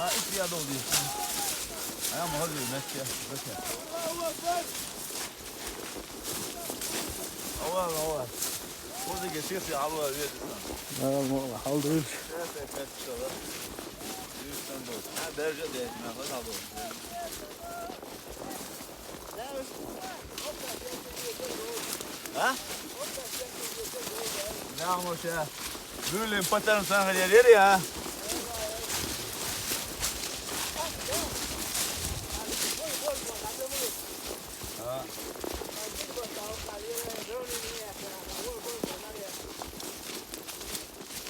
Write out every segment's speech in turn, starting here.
Ha, iki ya da oluyor. Ayağım oluyor, meşke. Ova. Burada geçiyorsa hava veriyor. Aldı üç. Evet, şöyle. Yüzden bu. Ha, derece değişme, hadi bu. Ha? Ne olmuş ya? Böyle patarım sana gelir ya.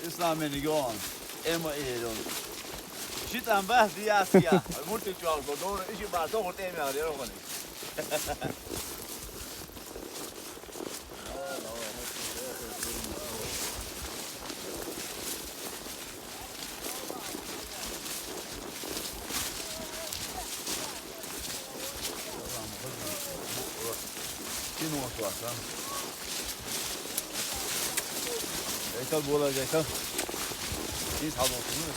İslam'ın yoğun. Ema eğilim. Şitan bahsi ya siyah. Murti çoğal bu. Doğru işi var. Doğru temi arıyor onu. Kim o var lan? Ekal bu olacak ekal. Biz hava oturuyor.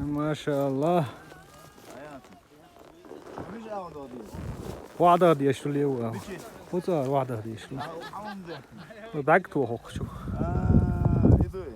Maşallah. Hiç avda değil. Vada diye şuluyor. Bu da vada diye şuluyor. Avda. Bu bak tu hokçu. İdu.